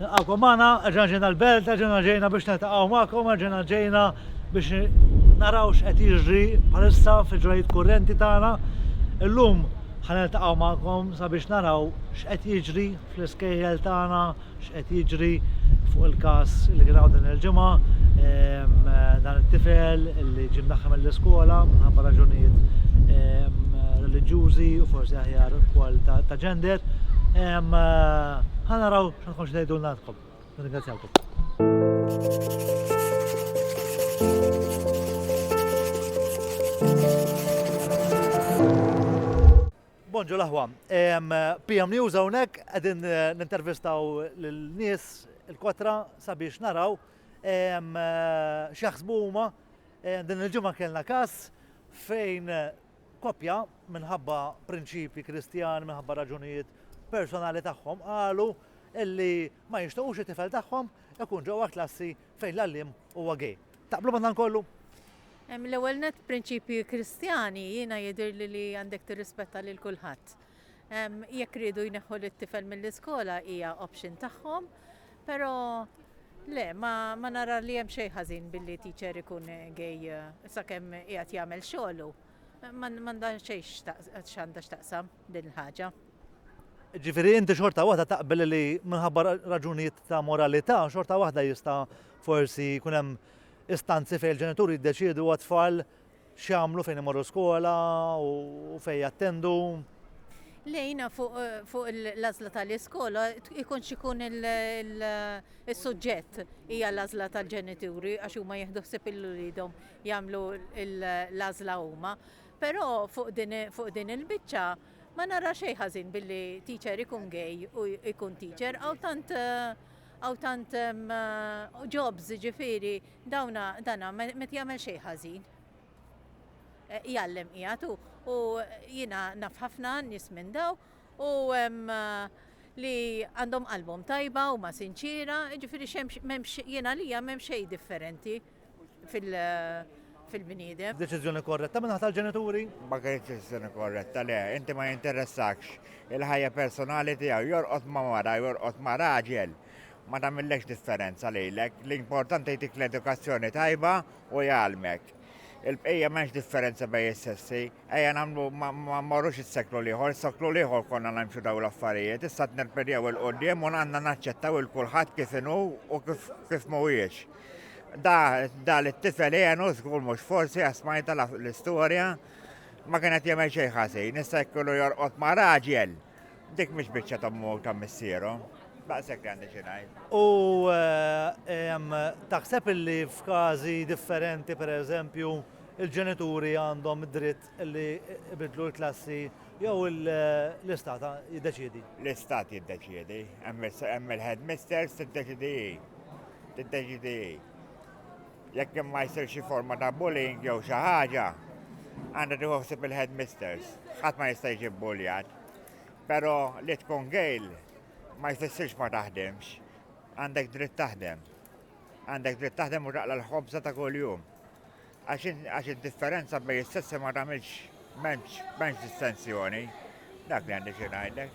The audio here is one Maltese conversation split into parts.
Għakom għana, ġena ġena l-belt, ġena ġena biex netaqaw ma'kom, ġena ġena biex naraw x'qed jiġri bħalissa fil-ġrajiet kurrenti tagħna. Illum ħaniltaqgħu ma'kom sabiex naraw x'qed jiġri fl-iskejjel tagħna, x'qed jiġri fuq il-każ li kien hawn din il-ġimgħa, dan it-tifel li ġie mdaħħal mill-iskola minħabba raġunijiet reliġjużi u forsi aħjar ukoll ta' gender. ħanaraw x'nħon x'ngħidu lnadkom. Nirringrazzjawkom. Bonġu laħwa. PM News hawnhekk qegħdin nintervistaw lil-nies il-kwatra sabiex naraw x'jaħsbu huma din il-ġimgħa kellna każ fejn koppja minħabba prinċipji Kristjani, minħabba raġunijiet personali tagħhom qalu illi ma jixtiequx it-tifel tagħhom ikun ġewwa klassi fejn l-għalliem huwa gay. Taqblu ma' dan kollu? L-ewwel net prinċipji Kristjani jiena jidhirli li għandek tirrispetta lil kulħadd. Jekk iridu jneħħu lit-tifel mill-iskola hija option tagħhom, però le ma nara li hemm xejn ħażin billi teacher ikun gay sakemm qiegħed jagħmel xogħlu. M'għandha xejn x'għandha x'taqsam din il-ħaġa. Ġifieri inti xorta waħda taqbel li minħabba raġunijiet ta' moralità, xorta waħda jista' forsi jkun hemm istanzi fejn il-ġenituri jiddeċiedu għat-tfal x'jagħmlu fejn imorru skola u fejn jattendu. Lejna fuq l-għażla tal-iskola ikun xikun il-suġġett hija l-għażla tal-ġenituri għax huma jieħdu ħsieb il-lidhom jagħmlu l-għażla huma. Però fuq din il-biċċa ma nara xejn ħażin billi teacher ikun gay u ikun teacher għaw tant jobs ġifieri dana met jagħmel xejn ħażin. Jgħallem qiegħed u jiena naf ħafna nies minn daw u li għandhom qalbhom tajba u ma sinċira, ġifieri m'hemmx jiena lija m'hemm xejn differenti fil-bniedem. Deċiżjoni korretta minn tal-ġenituri? Ma kienx deċiżjoni korretta, le, inti ma jinteressakx il-ħajja personali tiegħu, jorqod ma' mara, jorqod ma' raġel. Ma tagħmilekx differenza lejlek, l-importanti jtik l-edukazzjoni tajba u jgħalmek. Il-bqija m'hemmx differenza bejn is-sessi, ejja nagħmlu ma mmorrux is-seklu ieħor, is-seklu ieħor konna nimxu dawn l-affarijiet, issa nirpedjaw il-qudiem u għandna naċċettaw il-kulħadd kif inhu u kif mhuwiex. Da l-tifel jgħanu żgur mhux forsi għasmajta l-istorja ma kienet jagħmel xejn ħażin, issa jkollu jorqod ma' raġel. Dik mhix biċċa tammu ta' missieru. Baqsek għandi xi ngħid. U taħseb illi f'każi differenti pereżempju il-ġenituri għandhom id-dritt li jbidlu l-klassi jew l-istat jiddeċiedi? L-istat jiddeċiedi, hemm il-headmisters tiddeċiedi. Jekk ma jsir xi forma ta' bullying jew xi ħaġa, għandha tieħu il-headmisters. Ħadd ma jista' jiġi bulljat. Però li tkun gejl ma jfissirx ma taħdemx. Għandek dritt taħdem. Għandek dritt taħdem u taqla l-ħobża ta' kuljum. Għax id-differenza bejn is-sessi ma tagħmilx m'hemmx distinzjoni. Dak li għandi xi ngħidlek.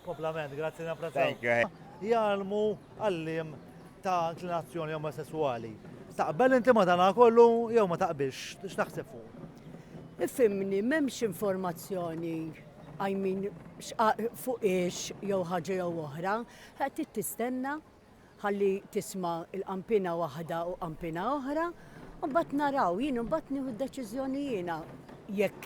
Komplament, grazzi napprezzaw. Thank you. Jgħalmu għallim ta' inklinazzjoni omosessuali. Taqbel inti ma dana kollu jew ma taqbilx, x'taħseb fuq? Ifhimni m'hemmx informazzjoni fuq ix jew ħaġa jew oħra, ħadd tistenna ħalli tisma' il-qampina waħda u qampina oħra, u mbagħad naraw jien mbagħad nieħu d-deċiżjoni jiena jekk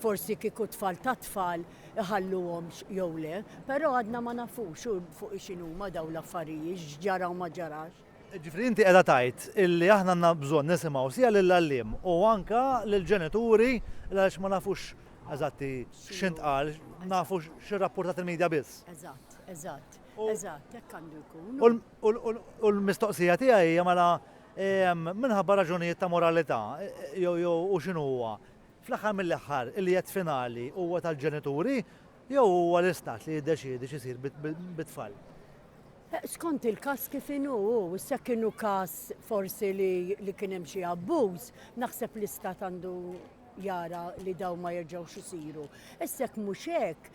forsi kieku tfal ta' tfal iħalluhom jew le, però għadna ma nafux fuq x'inhuma dawn l-affarijiet x'ġara u ma ġarax. Ġifri inti qiegħda tgħid illi aħna għandna bżonn nisimgħu sija lill-għalliem u anke lill-ġenituri għaliex ma nafux eżatti x'intqal, nafu x'irrapportat il-medja biss. Eżatt, hekk għandu jkun. U l-mistoqsija tiegħi hija mela minħabba raġunijiet ta' moralità jew u x'inhu huwa. Fl-aħħar mill-aħħar il-jiet finali huwa tal-ġenituri jew huwa l-istat li jiddeċiedi x'isir bit-tfal. Skont il-każ kif inhu, issa kienu każ forsi li kien hemm xi abbuż, naħseb l-istat għandu jara li daw ma jerġgħux isiru. Issa mhux hekk,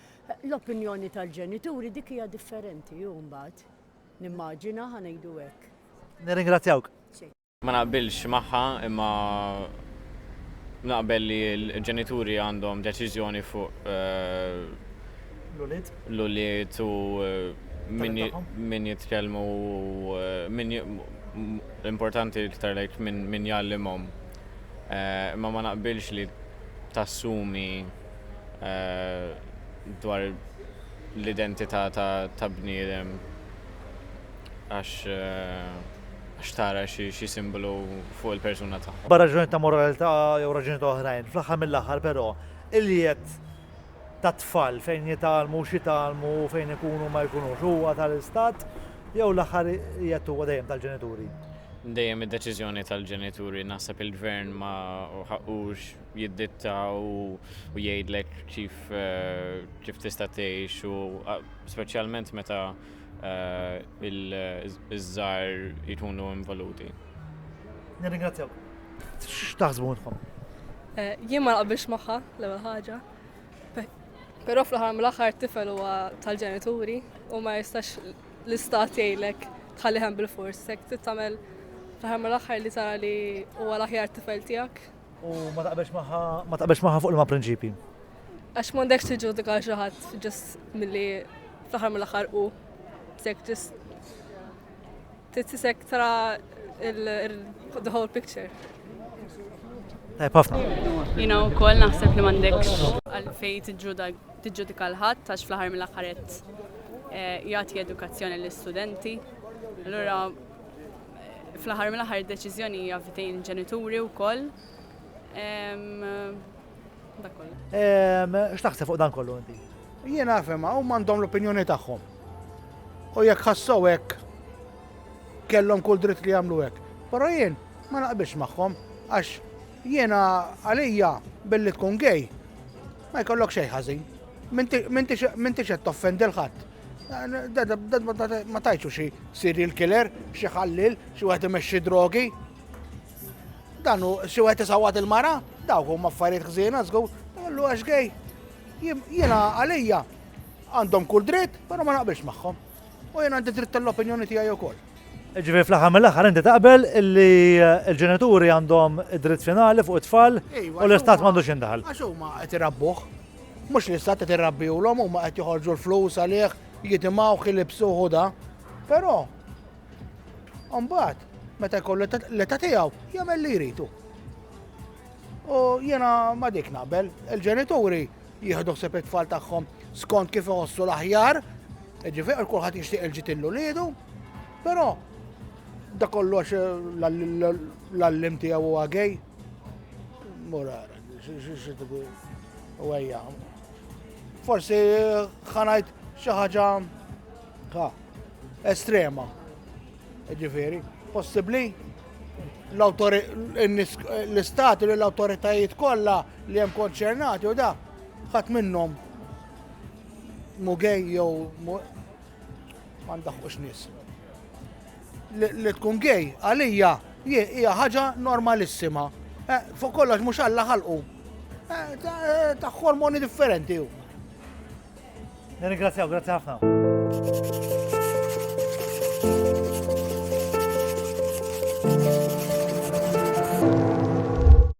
l-opinjoni tal-ġenituri dik hija differenti hu mbagħad. nimmaġina ħanejdu hekk. Nirringrazzjawk. Ma naqbilx magħha imma naqbel li l-ġenituri għandhom deċiżjoni fuq l-uliet u min jitkellmu importanti iktar lejk min jallimhom. Imma ma naqbilx li tassumi dwar l-identità ta' bniedem għax tara xi simbolu fuq il-persuna tagħha. Barra raġuni ta' moralità jew raġuni ta' oħrajn, fl-aħħar mill-aħħar però il-jiet ta' tfal fejn jitalmu xitalmu fejn ikunu ma jkunux huwa tal-istat jew l-aħħar jiet huwa dejjem tal-ġenituri. Dejjem id-deċiżjoni tal-ġenituri naħseb il-gvern ma ħaqqux jidditta u jgħidlek kif tista' tgħix u speċjalment meta iż-żgħar jkunu involuti. Nirringrazzjawk. X'taħsbu intkom? Jien ma naqbilx magħha l-ewwel ħaġa. Però fl-aħħar mill-aħħar tifel huwa tal-ġenituri u ma jistax l-istat jgħidlek tħallihem bil-fors. Hekk tagħmel fl-aħħar mill-aħħar li tara li huwa l-aħjar tifel tiegħek. U ma taqbilx magħha fuq il-ma' prinċipji. Għax m'għandekx tiġġudika xi ħadd ġust milli fl-aħħar mill-aħħar hu sek ġust titisek tara the whole picture. Tajb ħafna. Jina wkoll naħseb li m'għandekx għalfejn tiġġudika l-ħadd għax fl-aħħar mill-aħħar qed jagħti edukazzjoni lill-istudenti. Allura fl-aħħar mill-aħħar id-deċiżjoni hija f'idejn ġenituri wkoll. Dak kollu. X'taħseb fuq dan kollu inti? Jiena fema u m'għandhom l-opinjoni tagħhom. U jekk ħassew hekk kellhom kull dritt li jagħmlu hekk. Però jien ma naqbilx magħhom għax jiena għalija billi tkun gej ma jkollok xejn ħażin. M'intix qed toffendi l-ħadd. Ma tajċu xi serial killer, xi ħallil, xi wieħed imexxi drogi. Dan hu xi wieħed isawwat il-mara, dawk huma affarijiet ħżiena żgur, tagħmlu għax gej. Jiena għalija għandhom kull dritt, però ma naqbilx magħhom. U jiena għandi dritt tal-opinjoni tiegħi wkoll. Ġifieri fl-aħħar mill-aħħar inti taqbel li l-ġenituri għandhom id-dritt finali fuq it-tfal u l-istat m'għandux jindaħal. Għax huma qed irabbuh. Mhux l-istat qed irrabbihom, huma qed joħorġu l-flus għalih jitimgħu jilibsuh da. Però mbagħad meta jkollu l-età tiegħu jagħmel li jridu. U jiena ma dik naqbel, il-ġenituri jieħdu ħsieb it-tfal tagħhom skont kif iħossu l-aħjar, ġifieri kulħadd jixtieq il-ġitillu liedu, però da kollox l-allim tiegħu huwa gej. Murara, u għajja. Forsi ħanajt xi ħaġa estrema. Ġifieri, possibbli l-istat u l-awtoritajiet kollha li hemm konċernati u da ħadd minnhom mu gej jew ma ndaħħux nies. Li tkun gej għalija hija ħaġa normalissima. Fuq kollox mhux Alla ħalqu. Ta' hormoni differenti hu. Nirringrazzjaw, grazzi ħafna.